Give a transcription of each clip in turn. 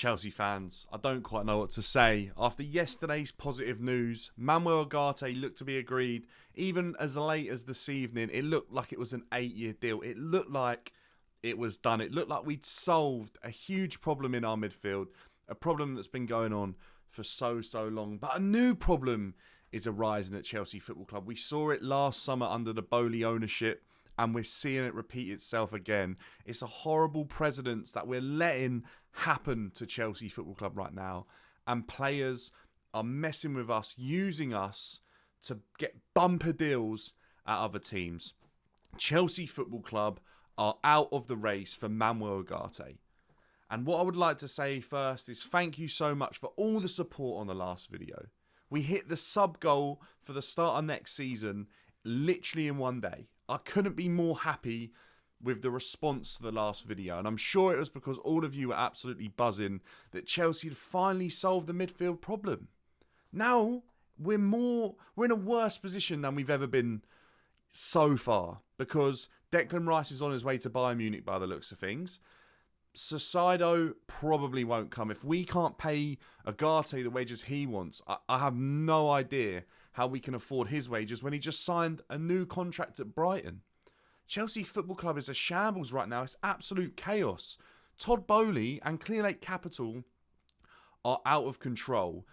Chelsea fans, I don't quite know what to say. After yesterday's positive news, Manuel Ugarte looked to be agreed. Even as late as this evening, it looked like it was an 8-year deal. It looked like it was done. It looked like we'd solved a huge problem in our midfield, a problem that's been going on for so long. But a new problem is arising at Chelsea Football Club. We saw it last summer under the Bowley ownership, and we're seeing it repeat itself again. It's a horrible precedence that we're letting happen to Chelsea Football Club right now, and players are messing with us, using us to get bumper deals at other teams. Chelsea Football Club are out of the race for Manuel Ugarte. And what I would like to say first is thank you so much for all the support on the last video. We hit the sub goal for the start of next season literally in one day. I couldn't be more happy with the response to the last video, and I'm sure it was because all of you were absolutely buzzing that Chelsea had finally solved the midfield problem. Now we're in a worse position than we've ever been so far, because Declan Rice is on his way to Bayern Munich by the looks of things. Saido probably won't come. If we can't pay Ugarte the wages he wants, I have no idea how we can afford his wages when he just signed a new contract at Brighton. Chelsea Football Club is a shambles right now. It's absolute chaos. Todd Bowley and Clear Lake Capital are out of control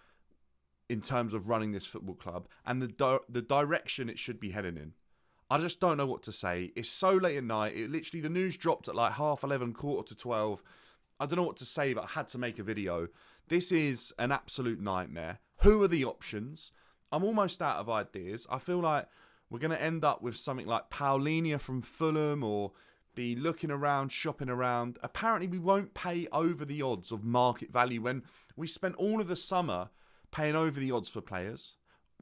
in terms of running this football club and the direction it should be heading in. I just don't know what to say. It's so late at night. The news dropped at like 11:30, 11:45. I don't know what to say, but I had to make a video. This is an absolute nightmare. Who are the options? I'm almost out of ideas. I feel like we're going to end up with something like Paulinho from Fulham, or be looking around, shopping around. Apparently, we won't pay over the odds of market value when we spent all of the summer paying over the odds for players.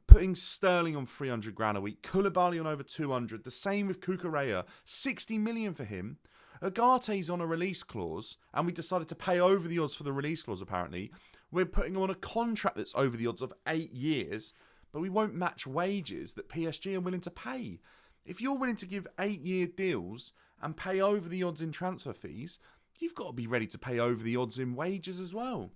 Putting Sterling on 300 grand a week, Koulibaly on over 200. The same with Cucurella, 60 million for him. Ugarte's on a release clause, and we decided to pay over the odds for the release clause. Apparently, we're putting him on a contract that's over the odds of 8 years, but we won't match wages that PSG are willing to pay. If you're willing to give 8-year deals and pay over the odds in transfer fees, you've got to be ready to pay over the odds in wages as well.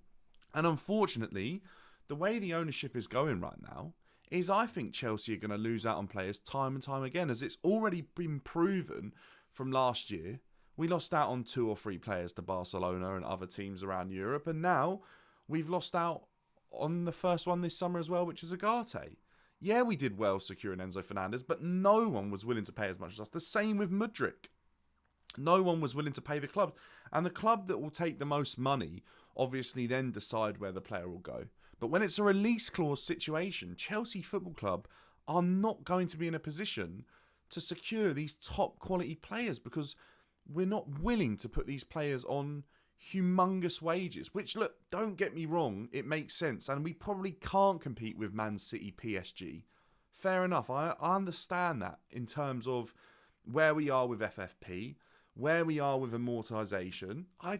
And unfortunately, the way the ownership is going right now is I think Chelsea are going to lose out on players time and time again, as it's already been proven from last year. We lost out on 2 or 3 players to Barcelona and other teams around Europe, and now we've lost out on the first one this summer as well, which is Ugarte. Yeah, we did well securing Enzo Fernandez, but no one was willing to pay as much as us. The same with Mudryk. No one was willing to pay the club. And the club that will take the most money obviously then decide where the player will go. But when it's a release clause situation, Chelsea Football Club are not going to be in a position to secure these top quality players, because we're not willing to put these players on humongous wages, which, look, don't get me wrong, it makes sense, and we probably can't compete with Man City, PSG. Fair enough, I understand that in terms of where we are with FFP, where we are with amortisation. I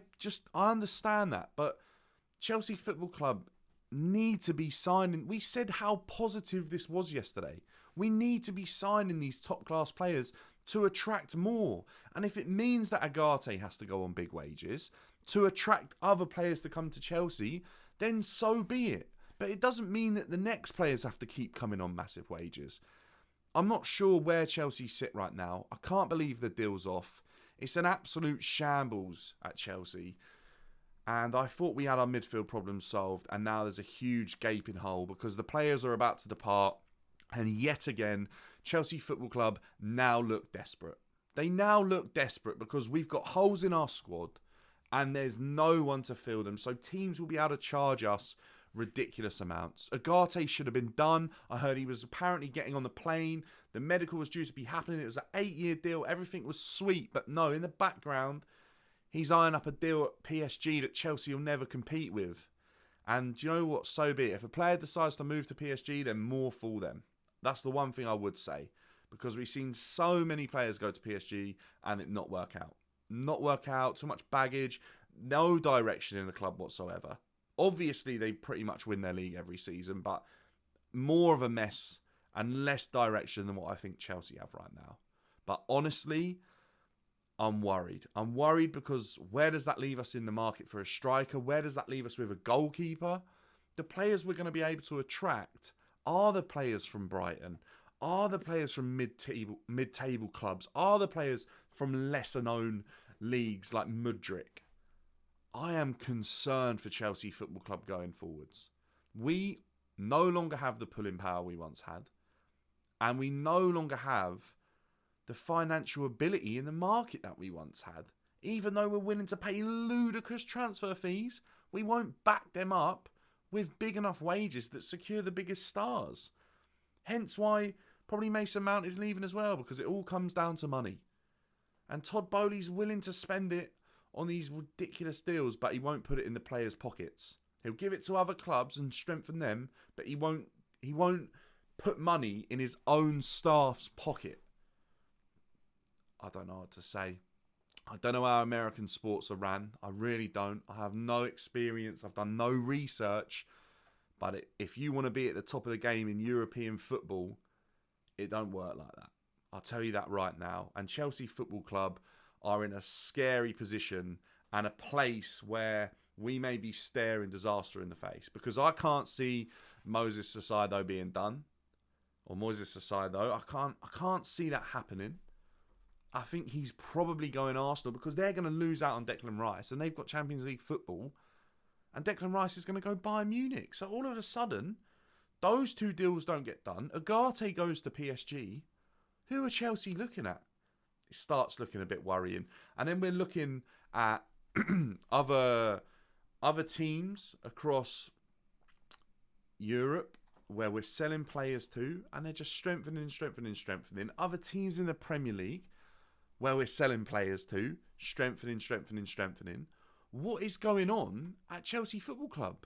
understand that, but Chelsea Football Club need to be signing. We said how positive this was yesterday. We need to be signing these top class players to attract more, and if it means that Ugarte has to go on big wages to attract other players to come to Chelsea, then so be it. But it doesn't mean that the next players have to keep coming on massive wages. I'm not sure where Chelsea sit right now. I can't believe the deal's off. It's an absolute shambles at Chelsea. And I thought we had our midfield problems solved, and now there's a huge gaping hole because the players are about to depart. And yet again, Chelsea Football Club now look desperate. They now look desperate because we've got holes in our squad and there's no one to fill them. So teams will be able to charge us ridiculous amounts. Ugarte should have been done. I heard he was apparently getting on the plane. The medical was due to be happening. It was an 8-year deal. Everything was sweet. But no, in the background, he's eyeing up a deal at PSG that Chelsea will never compete with. And do you know what? So be it. If a player decides to move to PSG, then more fool them. That's the one thing I would say. Because we've seen so many players go to PSG and it not work out. Not work out, too much baggage, no direction in the club whatsoever. Obviously, they pretty much win their league every season, but more of a mess and less direction than what I think Chelsea have right now. But honestly, I'm worried. I'm worried because where does that leave us in the market for a striker? Where does that leave us with a goalkeeper? The players we're going to be able to attract are the players from Brighton, are the players from mid-table clubs, are the players from lesser-known leagues like Mudryk. I am concerned for Chelsea Football Club going forwards. We no longer have the pulling power we once had, and we no longer have the financial ability in the market that we once had. Even though we're willing to pay ludicrous transfer fees, we won't back them up with big enough wages that secure the biggest stars. Hence why probably Mason Mount is leaving as well, because it all comes down to money. And Todd Bowley's willing to spend it on these ridiculous deals, but he won't put it in the players' pockets. He'll give it to other clubs and strengthen them, but he won't put money in his own staff's pocket. I don't know what to say. I don't know how American sports are ran. I really don't. I have no experience. I've done no research. But if you want to be at the top of the game in European football, it don't work like that. I'll tell you that right now. And Chelsea Football Club are in a scary position and a place where we may be staring disaster in the face. Because I can't see Moses Sissoko being done. Or Moises Sissoko. I can't see that happening. I think he's probably going Arsenal because they're going to lose out on Declan Rice and they've got Champions League football and Declan Rice is going to go Bayern Munich. So all of a sudden, those two deals don't get done. Ugarte goes to PSG. Who are Chelsea looking at? It starts looking a bit worrying. And then we're looking at other teams across Europe where we're selling players to and they're just strengthening. Other teams in the Premier League where we're selling players to, strengthening. What is going on at Chelsea Football Club?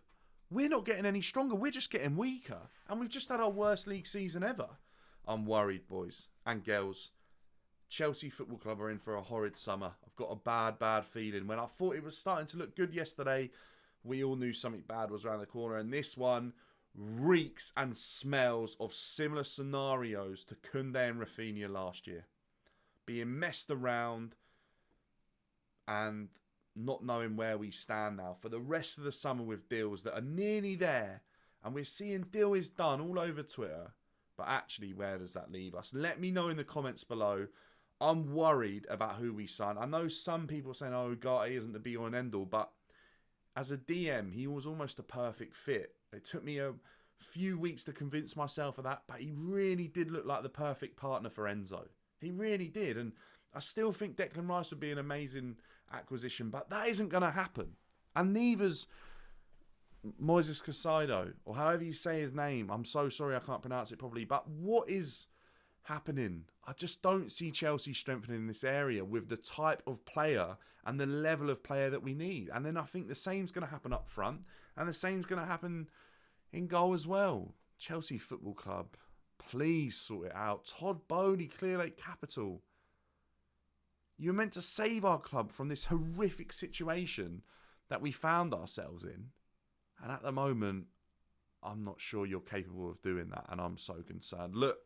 We're not getting any stronger. We're just getting weaker. And we've just had our worst league season ever. I'm worried, boys and girls. Chelsea Football Club are in for a horrid summer. I've got a bad feeling. When I thought it was starting to look good yesterday, we all knew something bad was around the corner. And this one reeks and smells of similar scenarios to Koundé and Rafinha last year. Being messed around and not knowing where we stand now for the rest of the summer with deals that are nearly there. And we're seeing deal is done all over Twitter. But actually, where does that leave us? Let me know in the comments below. I'm worried about who we sign. I know some people are saying, oh, Ugarte isn't the be-all and end-all. But as a DM, he was almost a perfect fit. It took me a few weeks to convince myself of that. But he really did look like the perfect partner for Enzo. He really did. And I still think Declan Rice would be an amazing acquisition. But that isn't going to happen. And neither's Moises Caicedo, or however you say his name. I'm so sorry I can't pronounce it properly. But what is happening? I just don't see Chelsea strengthening in this area with the type of player and the level of player that we need. And then I think the same's going to happen up front. And the same's going to happen in goal as well. Chelsea Football Club, please sort it out. Todd Bowley, Clearlake Capital. You're meant to save our club from this horrific situation that we found ourselves in. And at the moment, I'm not sure you're capable of doing that. And I'm so concerned. Look,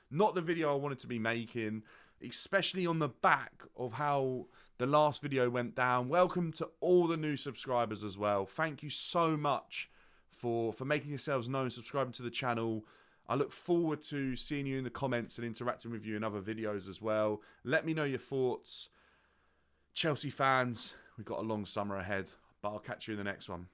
not the video I wanted to be making, especially on the back of how the last video went down. Welcome to all the new subscribers as well. Thank you so much for making yourselves known, subscribing to the channel. I look forward to seeing you in the comments and interacting with you in other videos as well. Let me know your thoughts. Chelsea fans, we've got a long summer ahead, but I'll catch you in the next one.